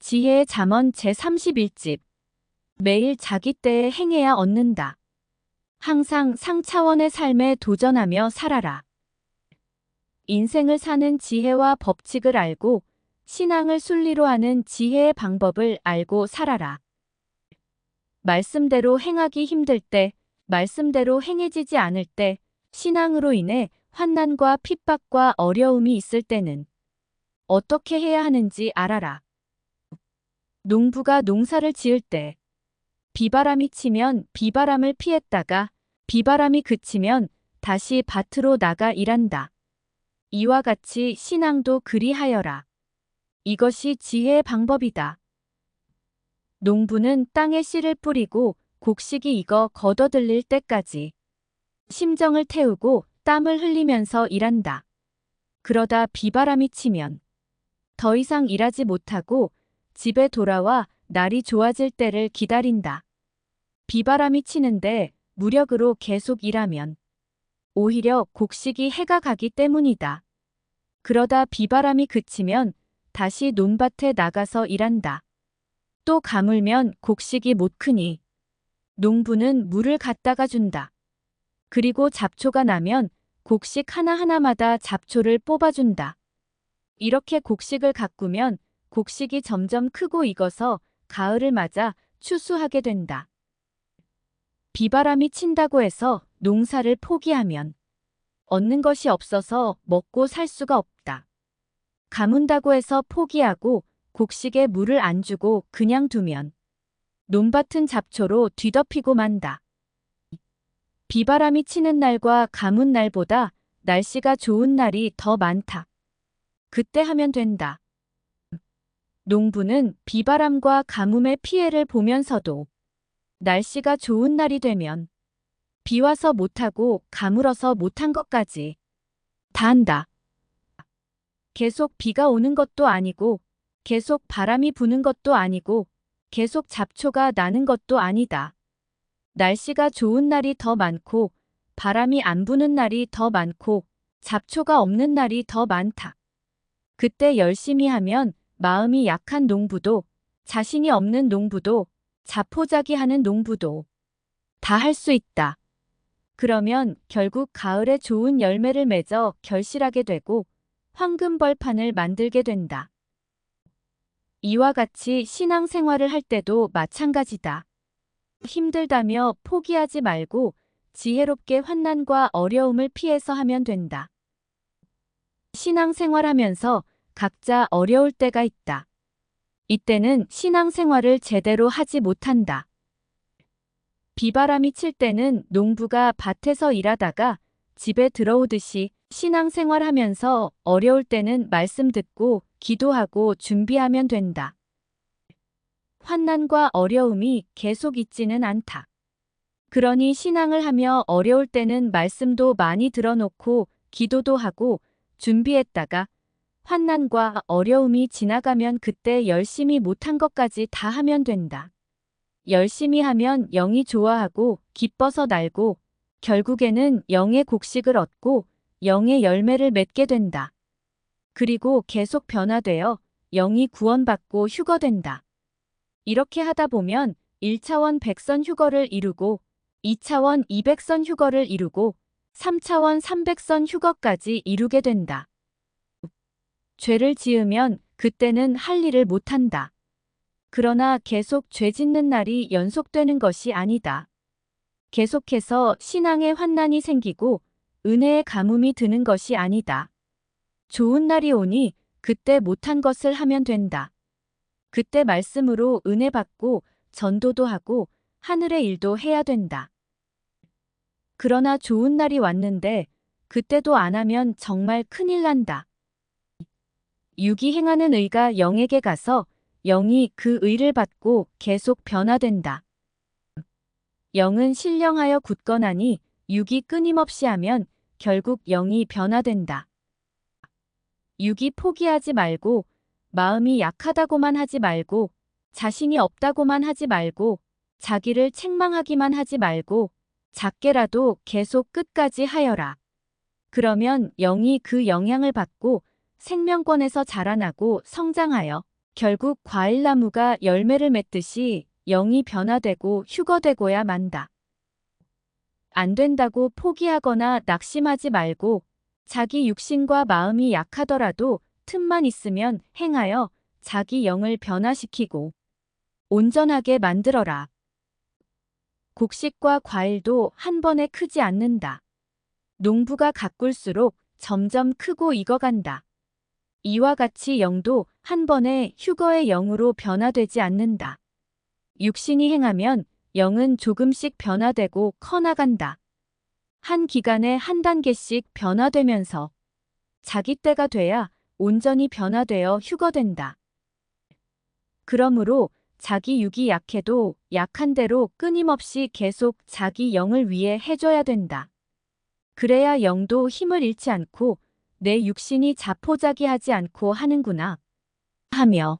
지혜의 잠언 제31집. 매일 자기 때에 행해야 얻는다. 항상 상차원의 삶에 도전하며 살아라. 인생을 사는 지혜와 법칙을 알고 신앙을 순리로 하는 지혜의 방법을 알고 살아라. 말씀대로 행하기 힘들 때, 말씀대로 행해지지 않을 때, 신앙으로 인해 환난과 핍박과 어려움이 있을 때는 어떻게 해야 하는지 알아라. 농부가 농사를 지을 때 비바람이 치면 비바람을 피했다가 비바람이 그치면 다시 밭으로 나가 일한다. 이와 같이 신앙도 그리하여라. 이것이 지혜의 방법이다. 농부는 땅에 씨를 뿌리고 곡식이 익어 걷어들릴 때까지 심정을 태우고 땀을 흘리면서 일한다. 그러다 비바람이 치면 더 이상 일하지 못하고 집에 돌아와 날이 좋아질 때를 기다린다. 비바람이 치는데 무력으로 계속 일하면 오히려 곡식이 해가 가기 때문이다. 그러다 비바람이 그치면 다시 논밭에 나가서 일한다. 또 가물면 곡식이 못 크니 농부는 물을 갖다가 준다. 그리고 잡초가 나면 곡식 하나하나마다 잡초를 뽑아준다. 이렇게 곡식을 가꾸면 곡식이 점점 크고 익어서 가을을 맞아 추수하게 된다. 비바람이 친다고 해서 농사를 포기하면 얻는 것이 없어서 먹고 살 수가 없다. 가문다고 해서 포기하고 곡식에 물을 안 주고 그냥 두면 논밭은 잡초로 뒤덮이고 만다. 비바람이 치는 날과 가문 날보다 날씨가 좋은 날이 더 많다. 그때 하면 된다. 농부는 비바람과 가뭄의 피해를 보면서도 날씨가 좋은 날이 되면 비 와서 못하고 가물어서 못한 것까지 다 한다. 계속 비가 오는 것도 아니고 계속 바람이 부는 것도 아니고 계속 잡초가 나는 것도 아니다. 날씨가 좋은 날이 더 많고 바람이 안 부는 날이 더 많고 잡초가 없는 날이 더 많다. 그때 열심히 하면 마음이 약한 농부도 자신이 없는 농부도 자포자기하는 농부도 다 할 수 있다. 그러면 결국 가을에 좋은 열매를 맺어 결실하게 되고 황금벌판을 만들게 된다. 이와 같이 신앙생활을 할 때도 마찬가지다. 힘들다며 포기하지 말고 지혜롭게 환난과 어려움을 피해서 하면 된다. 신앙생활하면서 각자 어려울 때가 있다. 이때는 신앙생활을 제대로 하지 못한다. 비바람이 칠 때는 농부가 밭에서 일하다가 집에 들어오듯이 신앙생활하면서 어려울 때는 말씀 듣고 기도하고 준비하면 된다. 환난과 어려움이 계속 있지는 않다. 그러니 신앙을 하며 어려울 때는 말씀도 많이 들어놓고 기도도 하고 준비했다가 환난과 어려움이 지나가면 그때 열심히 못한 것까지 다 하면 된다. 열심히 하면 영이 좋아하고 기뻐서 날고 결국에는 영의 곡식을 얻고 영의 열매를 맺게 된다. 그리고 계속 변화되어 영이 구원받고 휴거된다. 이렇게 하다 보면 1차원 100선 휴거를 이루고 2차원 200선 휴거를 이루고 3차원 300선 휴거까지 이루게 된다. 죄를 지으면 그때는 할 일을 못한다. 그러나 계속 죄 짓는 날이 연속되는 것이 아니다. 계속해서 신앙의 환난이 생기고 은혜의 가뭄이 드는 것이 아니다. 좋은 날이 오니 그때 못한 것을 하면 된다. 그때 말씀으로 은혜 받고 전도도 하고 하늘의 일도 해야 된다. 그러나 좋은 날이 왔는데 그때도 안 하면 정말 큰일 난다. 육이 행하는 의가 영에게 가서 영이 그 의를 받고 계속 변화된다. 영은 신령하여 굳건하니 육이 끊임없이 하면 결국 영이 변화된다. 육이 포기하지 말고 마음이 약하다고만 하지 말고 자신이 없다고만 하지 말고 자기를 책망하기만 하지 말고 작게라도 계속 끝까지 하여라. 그러면 영이 그 영향을 받고 생명권에서 자라나고 성장하여 결국 과일나무가 열매를 맺듯이 영이 변화되고 휴거되고야 만다. 안 된다고 포기하거나 낙심하지 말고 자기 육신과 마음이 약하더라도 틈만 있으면 행하여 자기 영을 변화시키고 온전하게 만들어라. 곡식과 과일도 한 번에 크지 않는다. 농부가 가꿀수록 점점 크고 익어간다. 이와 같이 영도 한 번에 휴거의 영으로 변화되지 않는다. 육신이 행하면 영은 조금씩 변화되고 커나간다. 한 기간에 한 단계씩 변화되면서 자기 때가 돼야 온전히 변화되어 휴거된다. 그러므로 자기 육이 약해도 약한 대로 끊임없이 계속 자기 영을 위해 해줘야 된다. 그래야 영도 힘을 잃지 않고 내 육신이 자포자기하지 않고 하는구나 하며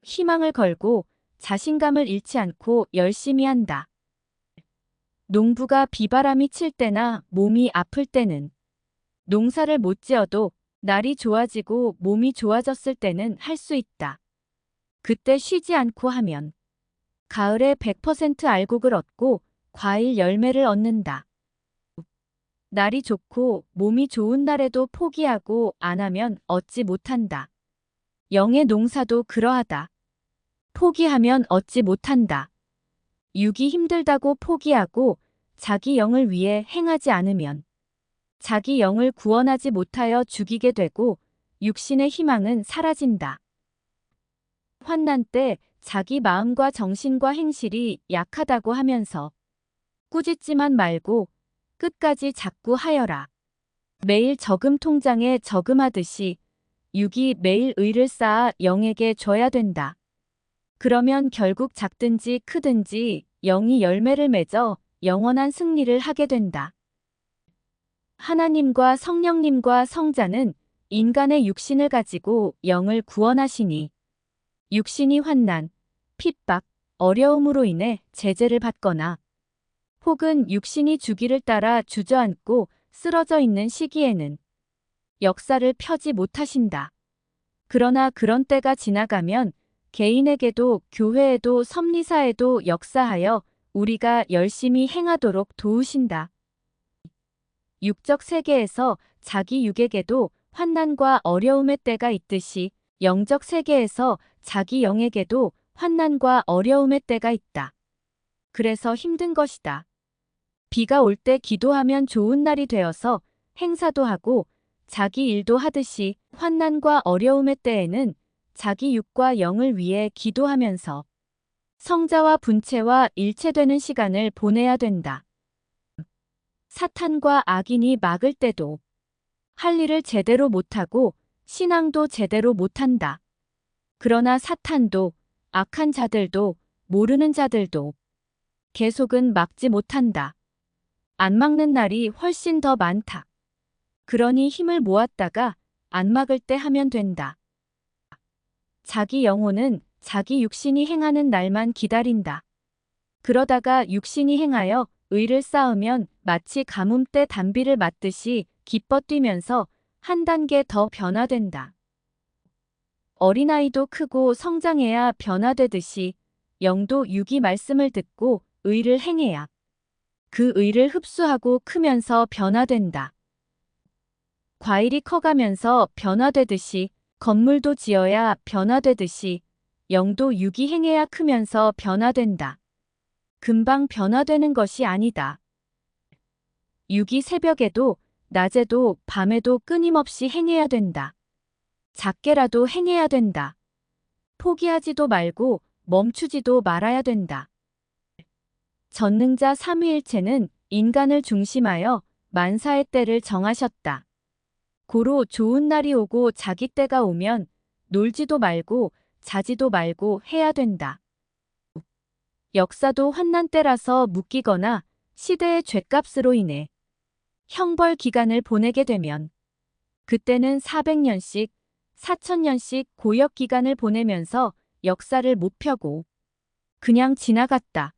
희망을 걸고 자신감을 잃지 않고 열심히 한다. 농부가 비바람이 칠 때나 몸이 아플 때는 농사를 못 지어도 날이 좋아지고 몸이 좋아졌을 때는 할 수 있다. 그때 쉬지 않고 하면 가을에 100% 알곡을 얻고 과일 열매를 얻는다. 날이 좋고 몸이 좋은 날에도 포기하고 안 하면 얻지 못한다. 영의 농사도 그러하다. 포기하면 얻지 못한다. 육이 힘들다고 포기하고 자기 영을 위해 행하지 않으면 자기 영을 구원하지 못하여 죽이게 되고 육신의 희망은 사라진다. 환난 때 자기 마음과 정신과 행실이 약하다고 하면서 꾸짖지만 말고 끝까지 자꾸 하여라. 매일 저금 통장에 저금하듯이 육이 매일 의를 쌓아 영에게 줘야 된다. 그러면 결국 작든지 크든지 영이 열매를 맺어 영원한 승리를 하게 된다. 하나님과 성령님과 성자는 인간의 육신을 가지고 영을 구원하시니 육신이 환난, 핍박, 어려움으로 인해 제재를 받거나 혹은 육신이 주기를 따라 주저앉고 쓰러져 있는 시기에는 역사를 펴지 못하신다. 그러나 그런 때가 지나가면 개인에게도 교회에도 섭리사에도 역사하여 우리가 열심히 행하도록 도우신다. 육적 세계에서 자기 육에게도 환난과 어려움의 때가 있듯이 영적 세계에서 자기 영에게도 환난과 어려움의 때가 있다. 그래서 힘든 것이다. 비가 올 때 기도하면 좋은 날이 되어서 행사도 하고 자기 일도 하듯이 환난과 어려움의 때에는 자기 육과 영을 위해 기도하면서 성자와 분체와 일체되는 시간을 보내야 된다. 사탄과 악인이 막을 때도 할 일을 제대로 못하고 신앙도 제대로 못한다. 그러나 사탄도 악한 자들도 모르는 자들도 계속은 막지 못한다. 안 막는 날이 훨씬 더 많다. 그러니 힘을 모았다가 안 막을 때 하면 된다. 자기 영혼은 자기 육신이 행하는 날만 기다린다. 그러다가 육신이 행하여 의를 쌓으면 마치 가뭄 때 단비를 맞듯이 기뻐 뛰면서 한 단계 더 변화된다. 어린아이도 크고 성장해야 변화되듯이 영도 육이 말씀을 듣고 의를 행해야 그 의를 흡수하고 크면서 변화된다. 과일이 커가면서 변화되듯이 건물도 지어야 변화되듯이 영도 육이 행해야 크면서 변화된다. 금방 변화되는 것이 아니다. 육이 새벽에도 낮에도 밤에도 끊임없이 행해야 된다. 작게라도 행해야 된다. 포기하지도 말고 멈추지도 말아야 된다. 전능자 삼위일체는 인간을 중심하여 만사의 때를 정하셨다. 고로 좋은 날이 오고 자기 때가 오면 놀지도 말고 자지도 말고 해야 된다. 역사도 환난 때라서 묶이거나 시대의 죗값으로 인해 형벌 기간을 보내게 되면 그때는 400년씩 4000년씩 고역 기간을 보내면서 역사를 못 펴고 그냥 지나갔다.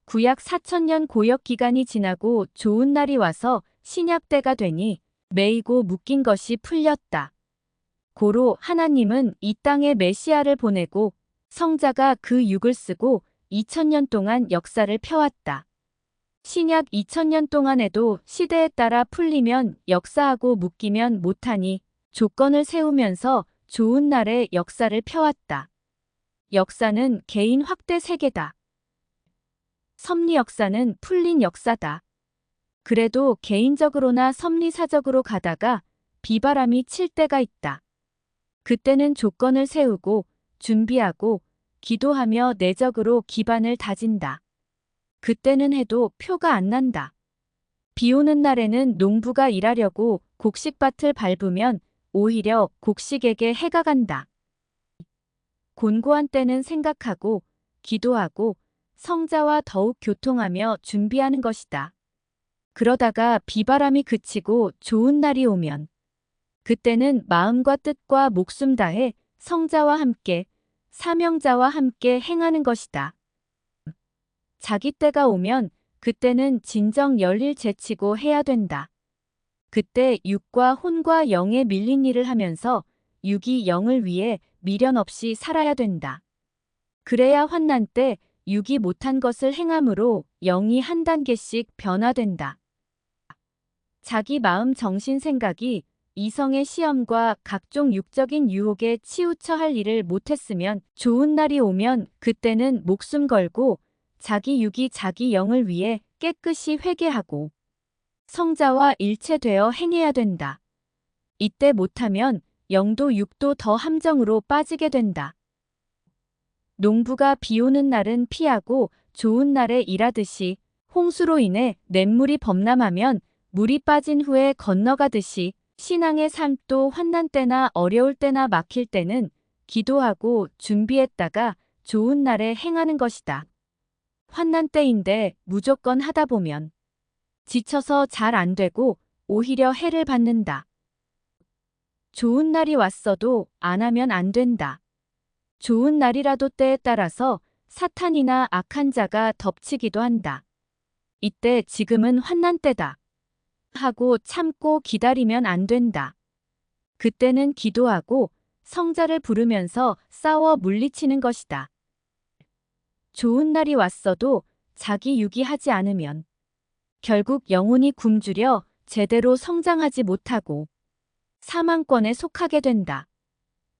구약 4000년 고역 기간이 지나고 좋은 날이 와서 신약 때가 되니 매이고 묶인 것이 풀렸다. 고로 하나님은 이 땅에 메시아를 보내고 성자가 그 육을 쓰고 2000년 동안 역사를 펴왔다. 신약 2000년 동안에도 시대에 따라 풀리면 역사하고 묶이면 못하니 조건을 세우면서 좋은 날의 역사를 펴왔다. 역사는 개인 확대 세계다. 섭리 역사는 풀린 역사다. 그래도 개인적으로나 섭리사적으로 가다가 비바람이 칠 때가 있다. 그때는 조건을 세우고 준비하고 기도하며 내적으로 기반을 다진다. 그때는 해도 표가 안 난다. 비 오는 날에는 농부가 일하려고 곡식밭을 밟으면 오히려 곡식에게 해가 간다. 곤고한 때는 생각하고 기도하고 성자와 더욱 교통하며 준비하는 것이다. 그러다가 비바람이 그치고 좋은 날이 오면 그때는 마음과 뜻과 목숨 다해 성자와 함께 사명자와 함께 행하는 것이다. 자기 때가 오면 그때는 진정 열일 제치고 해야 된다. 그때 육과 혼과 영에 밀린 일을 하면서 육이 영을 위해 미련 없이 살아야 된다. 그래야 환난 때 육이 못한 것을 행함으로 영이 한 단계씩 변화된다. 자기 마음 정신 생각이 이성의 시험과 각종 육적인 유혹에 치우쳐 할 일을 못했으면 좋은 날이 오면 그때는 목숨 걸고 자기 육이 자기 영을 위해 깨끗이 회개하고 성자와 일체되어 행해야 된다. 이때 못하면 영도 육도 더 함정으로 빠지게 된다. 농부가 비 오는 날은 피하고 좋은 날에 일하듯이 홍수로 인해 냇물이 범람하면 물이 빠진 후에 건너가듯이 신앙의 삶도 환난 때나 어려울 때나 막힐 때는 기도하고 준비했다가 좋은 날에 행하는 것이다. 환난 때인데 무조건 하다 보면 지쳐서 잘 안 되고 오히려 해를 받는다. 좋은 날이 왔어도 안 하면 안 된다. 좋은 날이라도 때에 따라서 사탄이나 악한 자가 덮치기도 한다. 이때 지금은 환난 때다. 하고 참고 기다리면 안 된다. 그때는 기도하고 성자를 부르면서 싸워 물리치는 것이다. 좋은 날이 왔어도 자기 유기하지 않으면 결국 영혼이 굶주려 제대로 성장하지 못하고 사망권에 속하게 된다.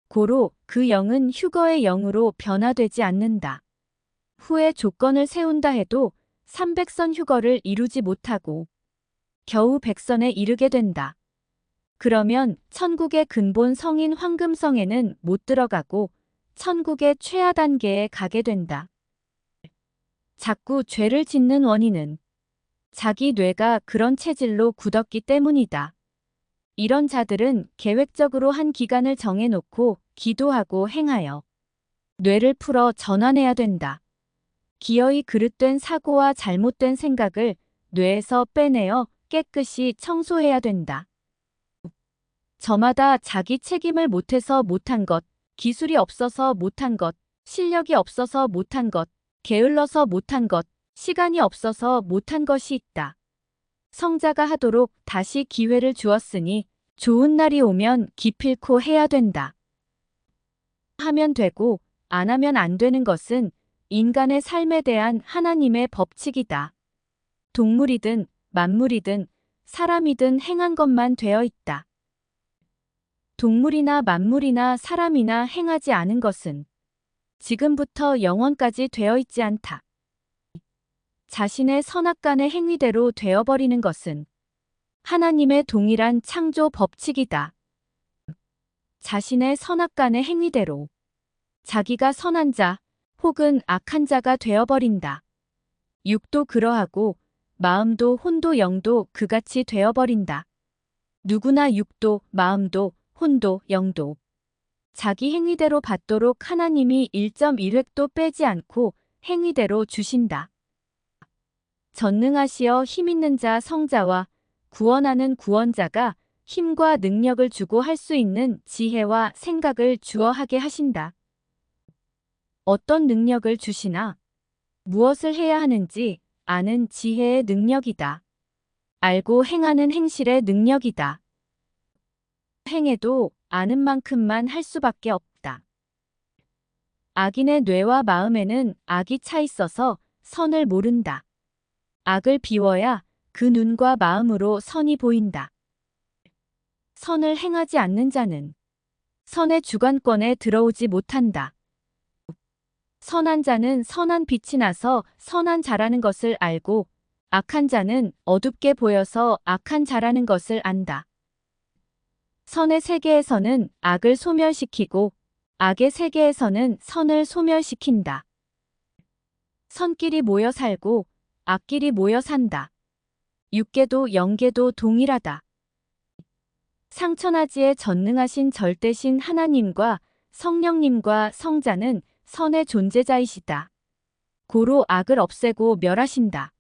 고로 그 영은 휴거의 영으로 변화되지 않는다. 후에 조건을 세운다 해도 300선 휴거를 이루지 못하고 겨우 100선에 이르게 된다. 그러면 천국의 근본 성인 황금성에는 못 들어가고 천국의 최하 단계에 가게 된다. 자꾸 죄를 짓는 원인은 자기 뇌가 그런 체질로 굳었기 때문이다. 이런 자들은 계획적으로 한 기간을 정해놓고 기도하고 행하여 뇌를 풀어 전환해야 된다. 기어이 그릇된 사고와 잘못된 생각을 뇌에서 빼내어 깨끗이 청소해야 된다. 저마다 자기 책임을 못해서 못한 것, 기술이 없어서 못한 것, 실력이 없어서 못한 것, 게을러서 못한 것, 시간이 없어서 못한 것이 있다. 성자가 하도록 다시 기회를 주었으니 좋은 날이 오면 기필코 해야 된다. 하면 되고 안 하면 안 되는 것은 인간의 삶에 대한 하나님의 법칙이다. 동물이든 만물이든 사람이든 행한 것만 되어 있다. 동물이나 만물이나 사람이나 행하지 않은 것은 지금부터 영원까지 되어 있지 않다. 자신의 선악간의 행위대로 되어버리는 것은 하나님의 동일한 창조 법칙이다. 자신의 선악간의 행위대로 자기가 선한 자 혹은 악한 자가 되어버린다. 육도 그러하고 마음도 혼도 영도 그같이 되어버린다. 누구나 육도 마음도 혼도 영도 자기 행위대로 받도록 하나님이 1.1획도 빼지 않고 행위대로 주신다. 전능하시어 힘있는 자 성자와 구원하는 구원자가 힘과 능력을 주고 할 수 있는 지혜와 생각을 주어 하게 하신다. 어떤 능력을 주시나? 무엇을 해야 하는지 아는 지혜의 능력이다. 알고 행하는 행실의 능력이다. 행해도 아는 만큼만 할 수밖에 없다. 악인의 뇌와 마음에는 악이 차 있어서 선을 모른다. 악을 비워야 그 눈과 마음으로 선이 보인다. 선을 행하지 않는 자는 선의 주관권에 들어오지 못한다. 선한 자는 선한 빛이 나서 선한 자라는 것을 알고 악한 자는 어둡게 보여서 악한 자라는 것을 안다. 선의 세계에서는 악을 소멸시키고 악의 세계에서는 선을 소멸시킨다. 선끼리 모여 살고 악끼리 모여 산다. 육계도 영계도 동일하다. 상천하지에 전능하신 절대신 하나님과 성령님과 성자는 선의 존재자이시다. 고로 악을 없애고 멸하신다.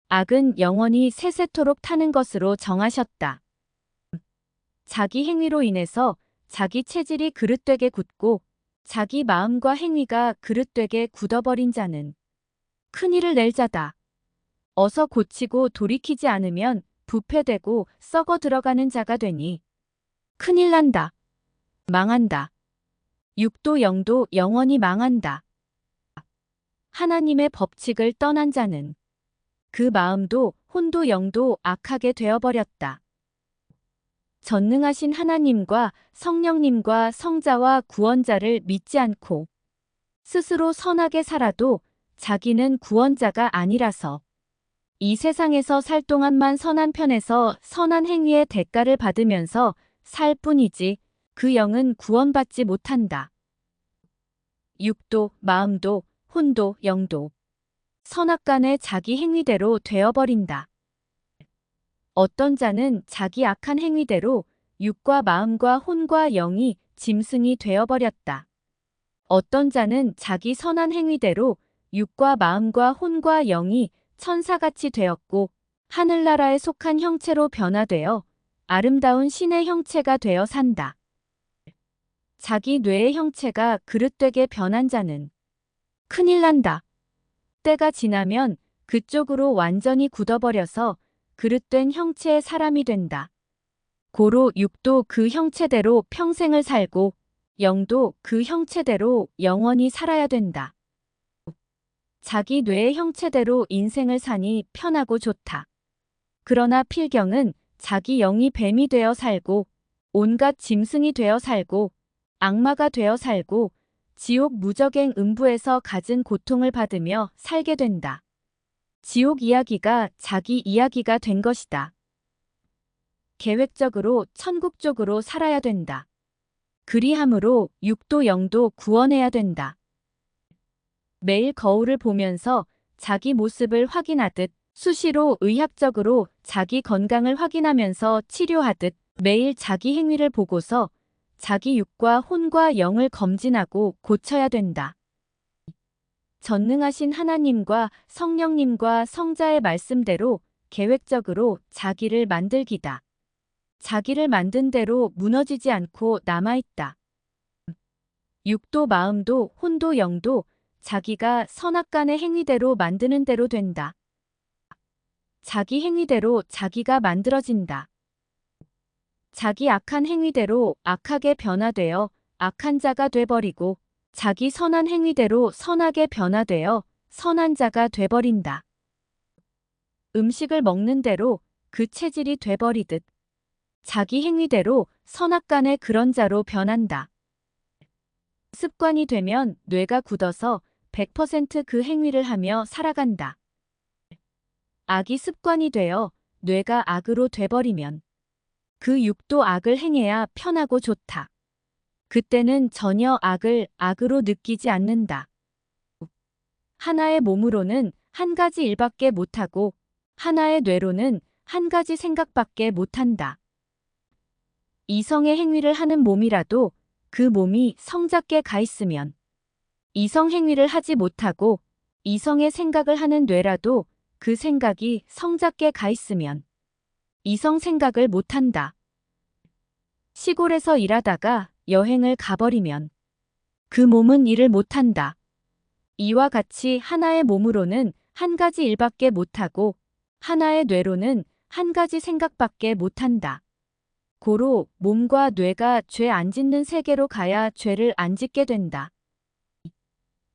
악은 영원히 세세토록 타는 것으로 정하셨다. 자기 행위로 인해서 자기 체질이 그릇되게 굳고 자기 마음과 행위가 그릇되게 굳어버린 자는 큰일을 낼 자다. 어서 고치고 돌이키지 않으면 부패되고 썩어 들어가는 자가 되니 큰일 난다. 망한다. 육도 영도 영원히 망한다. 하나님의 법칙을 떠난 자는 그 마음도 혼도 영도 악하게 되어버렸다. 전능하신 하나님과 성령님과 성자와 구원자를 믿지 않고 스스로 선하게 살아도 자기는 구원자가 아니라서 이 세상에서 살 동안만 선한 편에서 선한 행위의 대가를 받으면서 살 뿐이지 그 영은 구원받지 못한다. 육도, 마음도, 혼도, 영도 선악간의 자기 행위대로 되어버린다. 어떤 자는 자기 악한 행위대로 육과 마음과 혼과 영이 짐승이 되어버렸다. 어떤 자는 자기 선한 행위대로 육과 마음과 혼과 영이 천사같이 되었고 하늘나라에 속한 형체로 변화되어 아름다운 신의 형체가 되어 산다. 자기 뇌의 형체가 그릇되게 변한 자는 큰일 난다. 때가 지나면 그쪽으로 완전히 굳어버려서 그릇된 형체의 사람이 된다. 고로 육도 그 형체대로 평생을 살고 영도 그 형체대로 영원히 살아야 된다. 자기 뇌의 형체대로 인생을 사니 편하고 좋다. 그러나 필경은 자기 영이 뱀이 되어 살고 온갖 짐승이 되어 살고 악마가 되어 살고 지옥 무저갱 음부에서 갖은 고통을 받으며 살게 된다. 지옥 이야기가 자기 이야기가 된 것이다. 계획적으로 천국 쪽으로 살아야 된다. 그리함으로 육도 영도 구원해야 된다. 매일 거울을 보면서 자기 모습을 확인하듯 수시로 의학적으로 자기 건강을 확인하면서 치료하듯 매일 자기 행위를 보고서 자기 육과 혼과 영을 검진하고 고쳐야 된다. 전능하신 하나님과 성령님과 성자의 말씀대로 계획적으로 자기를 만들기다. 자기를 만든 대로 무너지지 않고 남아있다. 육도 마음도 혼도 영도 자기가 선악간의 행위대로 만드는 대로 된다. 자기 행위대로 자기가 만들어진다. 자기 악한 행위대로 악하게 변화되어 악한 자가 돼버리고 자기 선한 행위대로 선하게 변화되어 선한 자가 돼버린다. 음식을 먹는 대로 그 체질이 돼버리듯 자기 행위대로 선악간의 그런 자로 변한다. 습관이 되면 뇌가 굳어서 100% 행위를 하며 살아간다. 악이 습관이 되어 뇌가 악으로 돼버리면 그 육도 악을 행해야 편하고 좋다. 그때는 전혀 악을 악으로 느끼지 않는다. 하나의 몸으로는 한 가지 일밖에 못하고 하나의 뇌로는 한 가지 생각밖에 못한다. 이성의 행위를 하는 몸이라도 그 몸이 성자께 가 있으면 이성 행위를 하지 못하고 이성의 생각을 하는 뇌라도 그 생각이 성자께 가 있으면 이성 생각을 못한다. 시골에서 일하다가 여행을 가버리면 그 몸은 일을 못한다. 이와 같이 하나의 몸으로는 한 가지 일밖에 못하고 하나의 뇌로는 한 가지 생각밖에 못한다. 고로 몸과 뇌가 죄 안 짓는 세계로 가야 죄를 안 짓게 된다.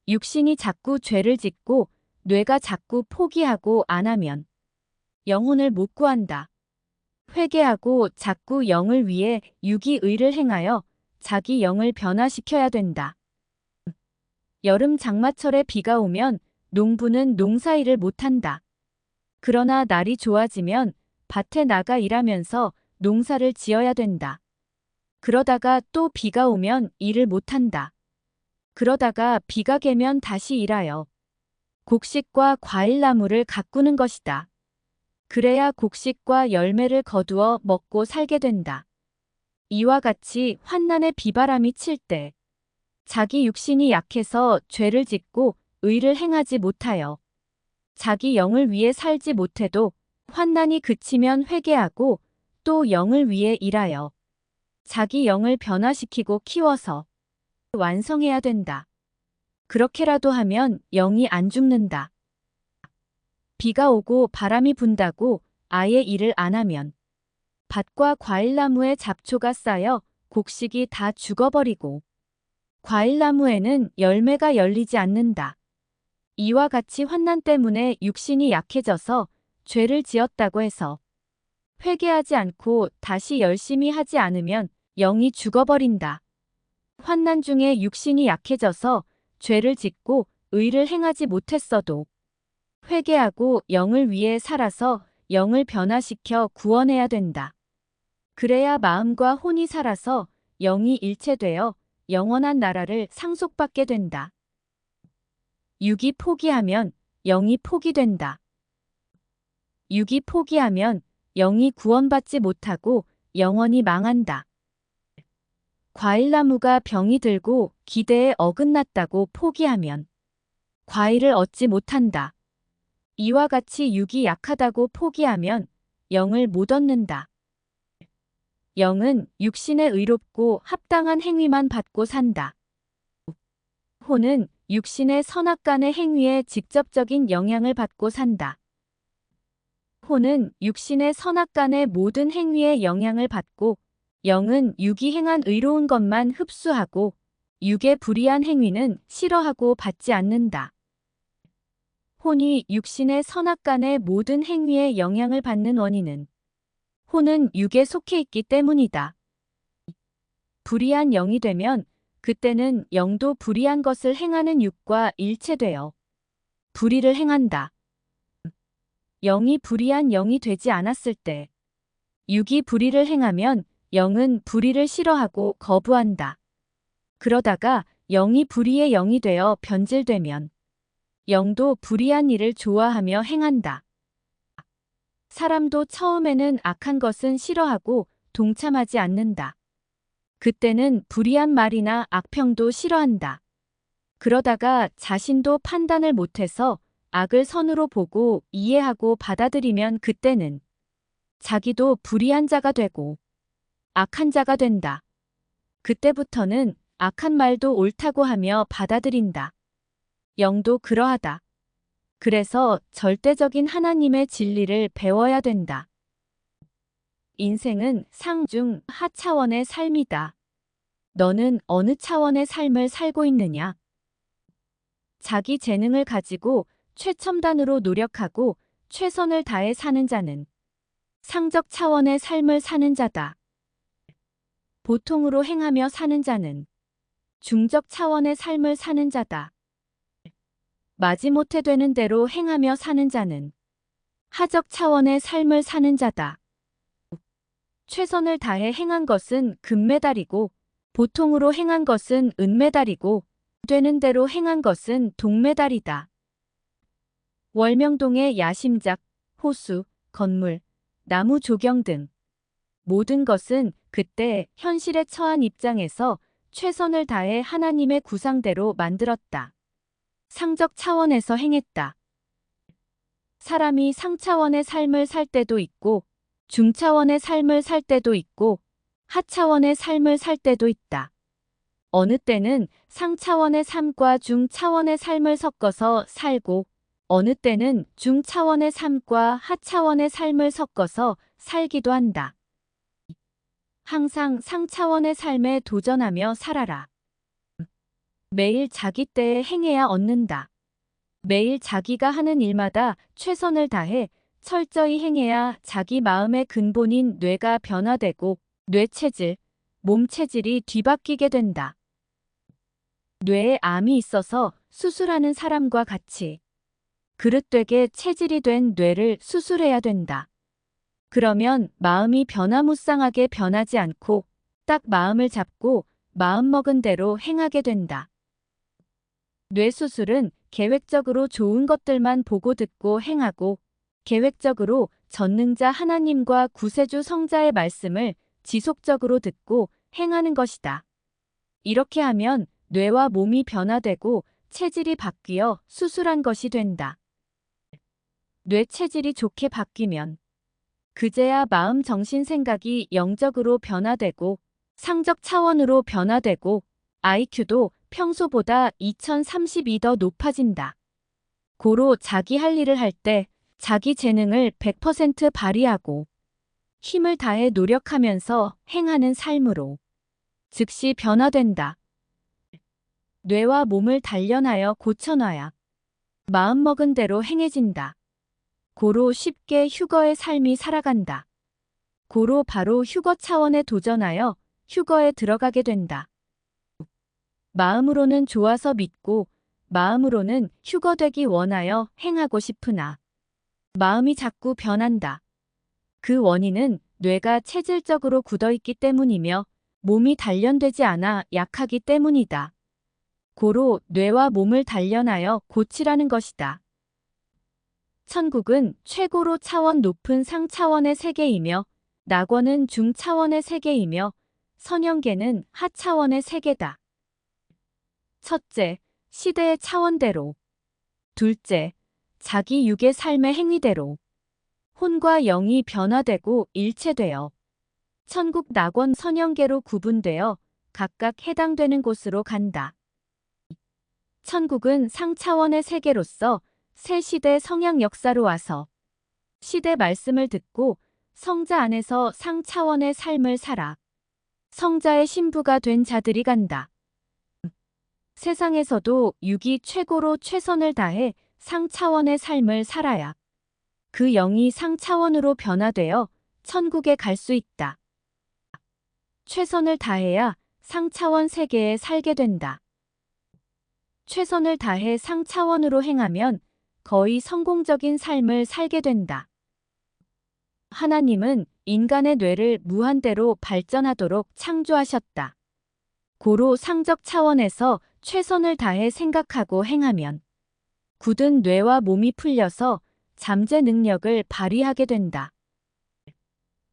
육신이 자꾸 죄를 짓고 뇌가 자꾸 포기하고 안 하면 영혼을 못 구한다. 회개하고 자꾸 영을 위해 육이 의를 행하여 자기 영을 변화시켜야 된다. 여름 장마철에 비가 오면 농부는 농사일을 못한다. 그러나 날이 좋아지면 밭에 나가 일하면서 농사를 지어야 된다. 그러다가 또 비가 오면 일을 못한다. 그러다가 비가 개면 다시 일하여 곡식과 과일나무를 가꾸는 것이다. 그래야 곡식과 열매를 거두어 먹고 살게 된다. 이와 같이 환난의 비바람이 칠 때 자기 육신이 약해서 죄를 짓고 의를 행하지 못하여 자기 영을 위해 살지 못해도 환난이 그치면 회개하고 또 영을 위해 일하여 자기 영을 변화시키고 키워서 완성해야 된다. 그렇게라도 하면 영이 안 죽는다. 비가 오고 바람이 분다고 아예 일을 안 하면 밭과 과일나무에 잡초가 쌓여 곡식이 다 죽어버리고 과일나무에는 열매가 열리지 않는다. 이와 같이 환난 때문에 육신이 약해져서 죄를 지었다고 해서 회개하지 않고 다시 열심히 하지 않으면 영이 죽어버린다. 환난 중에 육신이 약해져서 죄를 짓고 의를 행하지 못했어도 회개하고 영을 위해 살아서 영을 변화시켜 구원해야 된다. 그래야 마음과 혼이 살아서 영이 일체되어 영원한 나라를 상속받게 된다. 육이 포기하면 영이 포기된다. 육이 포기하면 영이 구원받지 못하고 영원히 망한다. 과일나무가 병이 들고 기대에 어긋났다고 포기하면 과일을 얻지 못한다. 이와 같이 육이 약하다고 포기하면 영을 못 얻는다. 영은 육신에 의롭고 합당한 행위만 받고 산다. 혼은 육신의 선악간의 행위에 직접적인 영향을 받고 산다. 혼은 육신의 선악간의 모든 행위에 영향을 받고 영은 육이 행한 의로운 것만 흡수하고 육의 불의한 행위는 싫어하고 받지 않는다. 혼이 육신의 선악간의 모든 행위에 영향을 받는 원인은 혼은 육에 속해 있기 때문이다. 불의한 영이 되면 그때는 영도 불의한 것을 행하는 육과 일체되어 불의를 행한다. 영이 불의한 영이 되지 않았을 때 육이 불의를 행하면 영은 불의를 싫어하고 거부한다. 그러다가 영이 불의의 영이 되어 변질되면 영도 불의한 일을 좋아하며 행한다. 사람도 처음에는 악한 것은 싫어하고 동참하지 않는다. 그때는 불의한 말이나 악평도 싫어한다. 그러다가 자신도 판단을 못해서 악을 선으로 보고 이해하고 받아들이면 그때는 자기도 불의한 자가 되고 악한 자가 된다. 그때부터는 악한 말도 옳다고 하며 받아들인다. 영도 그러하다. 그래서 절대적인 하나님의 진리를 배워야 된다. 인생은 상중 하차원의 삶이다. 너는 어느 차원의 삶을 살고 있느냐? 자기 재능을 가지고 최첨단으로 노력하고 최선을 다해 사는 자는 상적 차원의 삶을 사는 자다. 보통으로 행하며 사는 자는 중적 차원의 삶을 사는 자다. 마지못해 되는 대로 행하며 사는 자는 하적 차원의 삶을 사는 자다. 최선을 다해 행한 것은 금메달이고 보통으로 행한 것은 은메달이고 되는 대로 행한 것은 동메달이다. 월명동의 야심작, 호수, 건물, 나무 조경 등 모든 것은 그때 현실에 처한 입장에서 최선을 다해 하나님의 구상대로 만들었다. 상적 차원에서 행했다. 사람이 상차원의 삶을 살 때도 있고 중차원의 삶을 살 때도 있고 하차원의 삶을 살 때도 있다. 어느 때는 상차원의 삶과 중차원의 삶을 섞어서 살고 어느 때는 중차원의 삶과 하차원의 삶을 섞어서 살기도 한다. 항상 상차원의 삶에 도전하며 살아라. 매일 자기 때에 행해야 얻는다. 매일 자기가 하는 일마다 최선을 다해 철저히 행해야 자기 마음의 근본인 뇌가 변화되고 뇌 체질, 몸 체질이 뒤바뀌게 된다. 뇌에 암이 있어서 수술하는 사람과 같이 그릇되게 체질이 된 뇌를 수술해야 된다. 그러면 마음이 변화무쌍하게 변하지 않고 딱 마음을 잡고 마음먹은 대로 행하게 된다. 뇌 수술은 계획적으로 좋은 것들만 보고 듣고 행하고 계획적으로 전능자 하나님과 구세주 성자의 말씀을 지속적으로 듣고 행하는 것이다. 이렇게 하면 뇌와 몸이 변화되고 체질이 바뀌어 수술한 것이 된다. 뇌 체질이 좋게 바뀌면 그제야 마음, 정신, 생각이 영적으로 변화되고 상적 차원으로 변화되고 IQ도 평소보다 2032 더 높아진다. 고로 자기 할 일을 할 때 자기 재능을 100% 발휘하고 힘을 다해 노력하면서 행하는 삶으로 즉시 변화된다. 뇌와 몸을 단련하여 고쳐놔야 마음먹은 대로 행해진다. 고로 쉽게 휴거의 삶이 살아간다. 고로 바로 휴거 차원에 도전하여 휴거에 들어가게 된다. 마음으로는 좋아서 믿고 마음으로는 휴거되기 원하여 행하고 싶으나 마음이 자꾸 변한다. 그 원인은 뇌가 체질적으로 굳어있기 때문이며 몸이 단련되지 않아 약하기 때문이다. 고로 뇌와 몸을 단련하여 고치라는 것이다. 천국은 최고로 차원 높은 상차원의 세계이며 낙원은 중차원의 세계이며 선형계는 하차원의 세계다. 첫째, 시대의 차원대로. 둘째, 자기 육의 삶의 행위대로. 혼과 영이 변화되고 일체되어 천국, 낙원, 선형계로 구분되어 각각 해당되는 곳으로 간다. 천국은 상차원의 세계로서 새 시대 성향 역사로 와서 시대 말씀을 듣고 성자 안에서 상차원의 삶을 살아 성자의 신부가 된 자들이 간다. 세상에서도 육이 최고로 최선을 다해 상차원의 삶을 살아야 그 영이 상차원으로 변화되어 천국에 갈 수 있다. 최선을 다해야 상차원 세계에 살게 된다. 최선을 다해 상차원으로 행하면 거의 성공적인 삶을 살게 된다. 하나님은 인간의 뇌를 무한대로 발전하도록 창조하셨다. 고로 상적 차원에서 최선을 다해 생각하고 행하면 굳은 뇌와 몸이 풀려서 잠재 능력을 발휘하게 된다.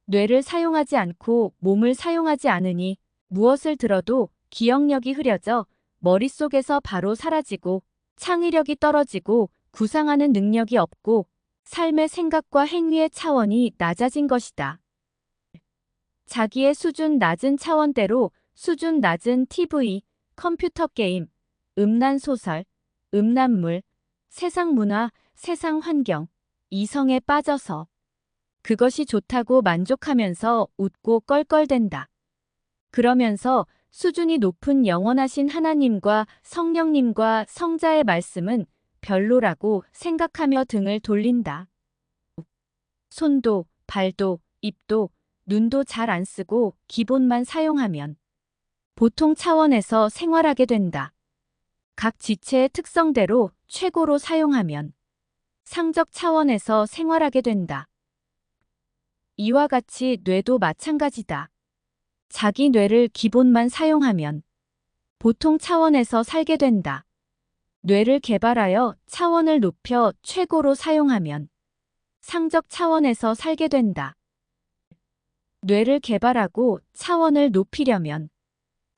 뇌를 사용하지 않고 몸을 사용하지 않으니 무엇을 들어도 기억력이 흐려져 머릿속에서 바로 사라지고 창의력이 떨어지고 구상하는 능력이 없고 삶의 생각과 행위의 차원이 낮아진 것이다. 자기의 수준 낮은 차원대로 수준 낮은 TV, 컴퓨터 게임, 음란 소설, 음란물, 세상 문화, 세상 환경, 이성에 빠져서 그것이 좋다고 만족하면서 웃고 껄껄댄다. 그러면서 수준이 높은 영원하신 하나님과 성령님과 성자의 말씀은 별로라고 생각하며 등을 돌린다. 손도, 발도, 입도, 눈도 잘 안 쓰고 기본만 사용하면 보통 차원에서 생활하게 된다. 각 지체의 특성대로 최고로 사용하면 상적 차원에서 생활하게 된다. 이와 같이 뇌도 마찬가지다. 자기 뇌를 기본만 사용하면 보통 차원에서 살게 된다. 뇌를 개발하여 차원을 높여 최고로 사용하면 상적 차원에서 살게 된다. 뇌를 개발하고 차원을 높이려면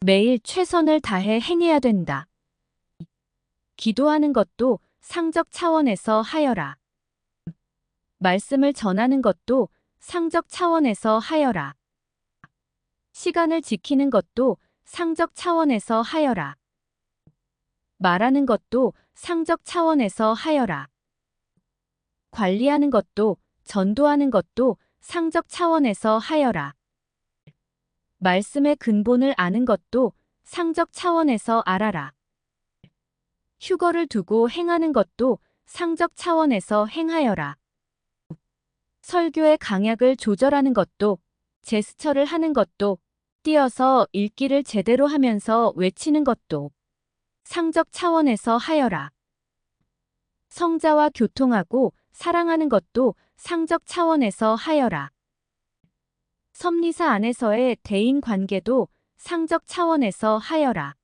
매일 최선을 다해 행해야 된다. 기도하는 것도 상적 차원에서 하여라. 말씀을 전하는 것도 상적 차원에서 하여라. 시간을 지키는 것도 상적 차원에서 하여라. 말하는 것도 상적 차원에서 하여라. 관리하는 것도 전도하는 것도 상적 차원에서 하여라. 말씀의 근본을 아는 것도 상적 차원에서 알아라. 휴거를 두고 행하는 것도 상적 차원에서 행하여라. 설교의 강약을 조절하는 것도, 제스처를 하는 것도, 뛰어서 읽기를 제대로 하면서 외치는 것도 상적 차원에서 하여라. 성자와 교통하고 사랑하는 것도 상적 차원에서 하여라. 섭리사 안에서의 대인 관계도 상적 차원에서 하여라.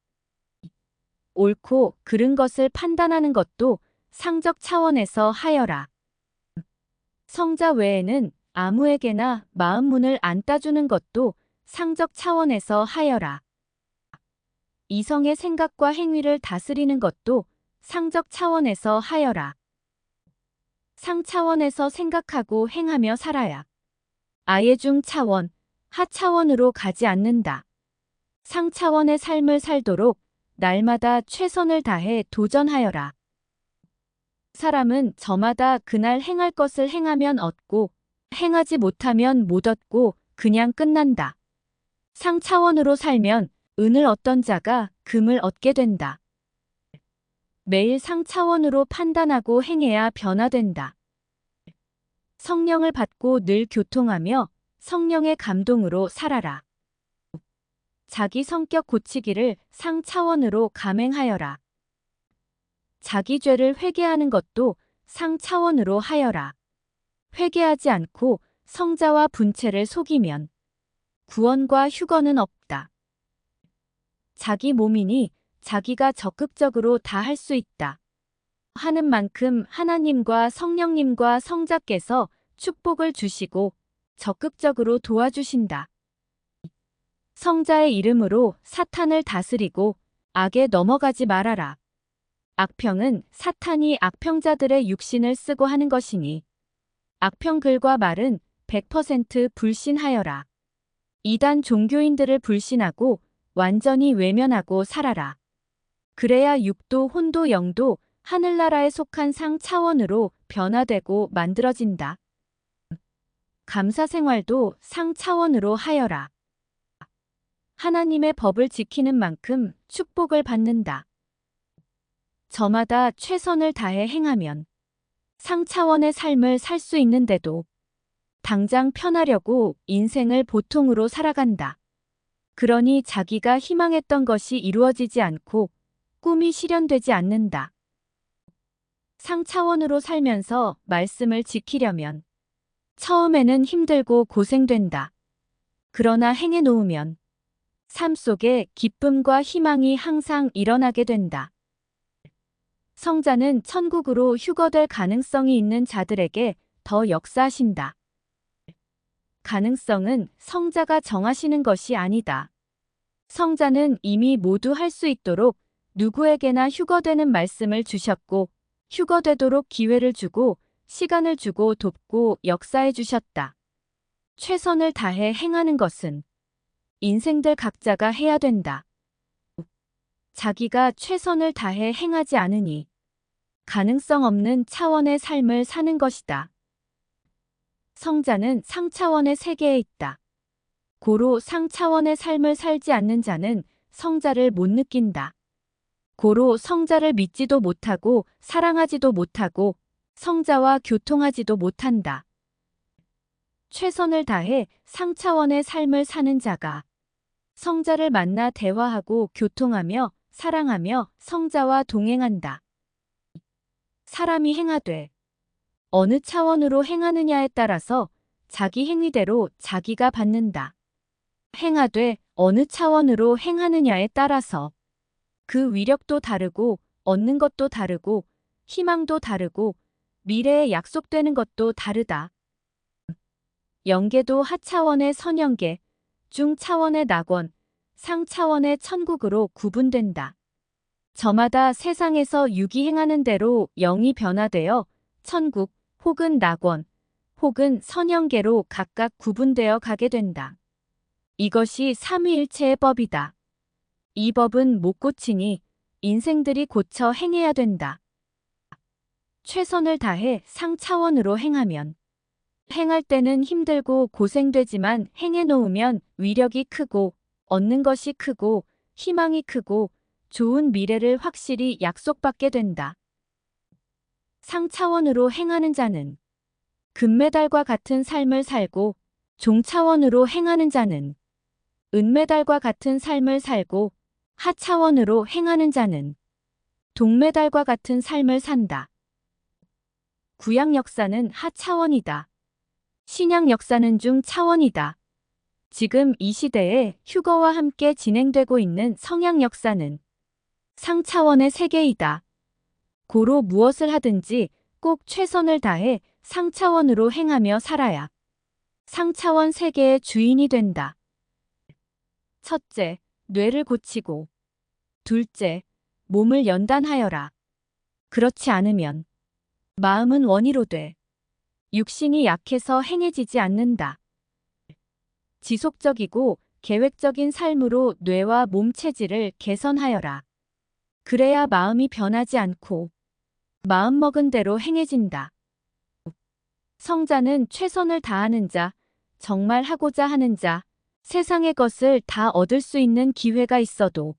옳고 그른 것을 판단하는 것도 상적 차원에서 하여라. 성자 외에는 아무에게나 마음 문을 안 따주는 것도 상적 차원에서 하여라. 이성의 생각과 행위를 다스리는 것도 상적 차원에서 하여라. 상 차원에서 생각하고 행하며 살아야 아예 중 차원, 하 차원으로 가지 않는다. 상 차원의 삶을 살도록 날마다 최선을 다해 도전하여라. 사람은 저마다 그날 행할 것을 행하면 얻고 행하지 못하면 못 얻고 그냥 끝난다. 상 차원으로 살면 은을 얻던 자가 금을 얻게 된다. 매일 상 차원으로 판단하고 행해야 변화된다. 성령을 받고 늘 교통하며 성령의 감동으로 살아라. 자기 성격 고치기를 상 차원으로 감행하여라. 자기 죄를 회개하는 것도 상 차원으로 하여라. 회개하지 않고 성자와 분체를 속이면 구원과 휴거는 없다. 자기 몸이니 자기가 적극적으로 다 할 수 있다. 하는 만큼 하나님과 성령님과 성자께서 축복을 주시고 적극적으로 도와주신다. 성자의 이름으로 사탄을 다스리고 악에 넘어가지 말아라. 악평은 사탄이 악평자들의 육신을 쓰고 하는 것이니 악평 글과 말은 100% 불신하여라. 이단 종교인들을 불신하고 완전히 외면하고 살아라. 그래야 육도 혼도 영도 하늘나라에 속한 상 차원으로 변화되고 만들어진다. 감사생활도 상 차원으로 하여라. 하나님의 법을 지키는 만큼 축복을 받는다. 저마다 최선을 다해 행하면 상 차원의 삶을 살 수 있는데도 당장 편하려고 인생을 보통으로 살아간다. 그러니 자기가 희망했던 것이 이루어지지 않고 꿈이 실현되지 않는다. 상 차원으로 살면서 말씀을 지키려면 처음에는 힘들고 고생된다. 그러나 행해 놓으면 삶 속에 기쁨과 희망이 항상 일어나게 된다. 성자는 천국으로 휴거될 가능성이 있는 자들에게 더 역사하신다. 가능성은 성자가 정하시는 것이 아니다. 성자는 이미 모두 할 수 있도록 누구에게나 휴거되는 말씀을 주셨고 휴거되도록 기회를 주고 시간을 주고 돕고 역사해 주셨다. 최선을 다해 행하는 것은 인생들 각자가 해야 된다. 자기가 최선을 다해 행하지 않으니 가능성 없는 차원의 삶을 사는 것이다. 성자는 상 차원의 세계에 있다. 고로 상 차원의 삶을 살지 않는 자는 성자를 못 느낀다. 고로 성자를 믿지도 못하고 사랑하지도 못하고 성자와 교통하지도 못한다. 최선을 다해 상 차원의 삶을 사는 자가 성자를 만나 대화하고 교통하며 사랑하며 성자와 동행한다. 사람이 행하되 어느 차원으로 행하느냐에 따라서 자기 행위대로 자기가 받는다. 행하되 어느 차원으로 행하느냐에 따라서 그 위력도 다르고 얻는 것도 다르고 희망도 다르고 미래에 약속되는 것도 다르다. 영계도 하차원의 선영계, 중차원의 낙원, 상차원의 천국으로 구분된다. 저마다 세상에서 육이 행하는 대로 영이 변화되어 천국 혹은 낙원 혹은 선영계로 각각 구분되어 가게 된다. 이것이 삼위일체의 법이다. 이 법은 못 고치니 인생들이 고쳐 행해야 된다. 최선을 다해 상차원으로 행하면 행할 때는 힘들고 고생되지만 행해 놓으면 위력이 크고 얻는 것이 크고 희망이 크고 좋은 미래를 확실히 약속받게 된다. 상 차원으로 행하는 자는 금메달과 같은 삶을 살고 종 차원으로 행하는 자는 은메달과 같은 삶을 살고 하 차원으로 행하는 자는 동메달과 같은 삶을 산다. 구약 역사는 하 차원이다. 신약 역사는 중 차원이다. 지금 이 시대에 휴거와 함께 진행되고 있는 성약 역사는 상 차원의 세계이다. 고로 무엇을 하든지 꼭 최선을 다해 상 차원으로 행하며 살아야 상 차원 세계의 주인이 된다. 첫째, 뇌를 고치고. 둘째, 몸을 연단하여라. 그렇지 않으면 마음은 원이로 돼. 육신이 약해서 행해지지 않는다. 지속적이고 계획적인 삶으로 뇌와 몸 체질을 개선하여라. 그래야 마음이 변하지 않고 마음먹은 대로 행해진다. 성자는 최선을 다하는 자, 정말 하고자 하는 자, 세상의 것을 다 얻을 수 있는 기회가 있어도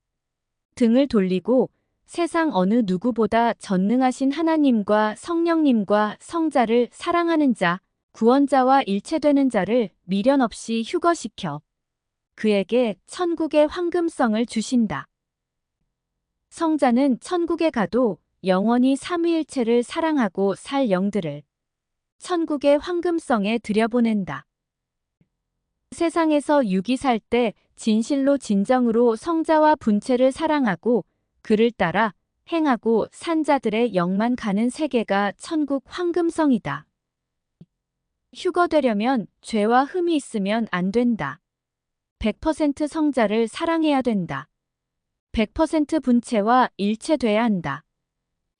등을 돌리고 세상 어느 누구보다 전능하신 하나님과 성령님과 성자를 사랑하는 자, 구원자와 일체되는 자를 미련 없이 휴거시켜 그에게 천국의 황금성을 주신다. 성자는 천국에 가도 영원히 삼위일체를 사랑하고 살 영들을 천국의 황금성에 들여보낸다. 세상에서 육이 살 때 진실로 진정으로 성자와 분체를 사랑하고 그를 따라 행하고 산 자들의 영만 가는 세계가 천국 황금성이다. 휴거되려면 죄와 흠이 있으면 안 된다. 100% 성자를 사랑해야 된다. 100% 분체와 일체돼야 한다.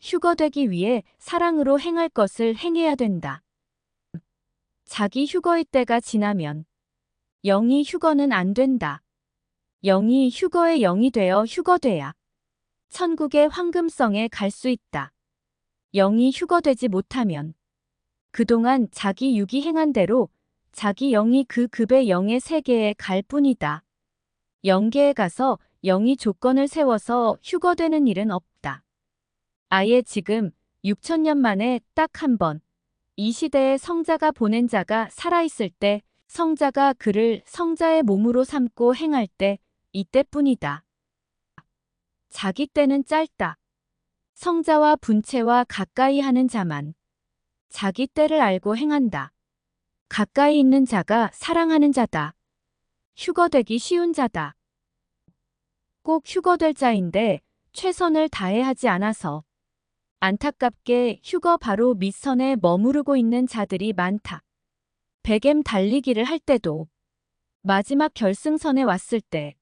휴거되기 위해 사랑으로 행할 것을 행해야 된다. 자기 휴거의 때가 지나면 영이 휴거는 안 된다. 영이 휴거의 영이 되어 휴거돼야 천국의 황금성에 갈 수 있다. 영이 휴거되지 못하면 그동안 자기 육이 행한 대로 자기 영이 그 급의 영의 세계에 갈 뿐이다. 영계에 가서 영이 조건을 세워서 휴거되는 일은 없다. 아예 지금 6천년 만에 딱 한 번 이 시대에 성자가 보낸 자가 살아있을 때 성자가 그를 성자의 몸으로 삼고 행할 때 이때뿐이다. 자기 때는 짧다. 성자와 분체와 가까이 하는 자만 자기 때를 알고 행한다. 가까이 있는 자가 사랑하는 자다. 휴거되기 쉬운 자다. 꼭 휴거될 자인데 최선을 다해 하지 않아서 안타깝게 휴거 바로 밑선에 머무르고 있는 자들이 많다. 100m 달리기를 할 때도 마지막 결승선에 왔을 때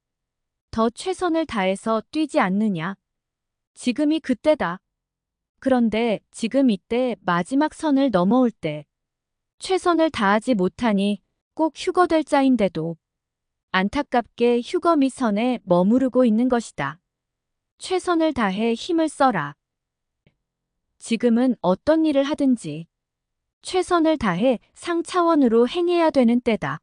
더 최선을 다해서 뛰지 않느냐. 지금이 그때다. 그런데 지금 이때 마지막 선을 넘어올 때 최선을 다하지 못하니 꼭 휴거될 자인데도 안타깝게 휴거 밑선에 머무르고 있는 것이다. 최선을 다해 힘을 써라. 지금은 어떤 일을 하든지 최선을 다해 상 차원으로 행해야 되는 때다.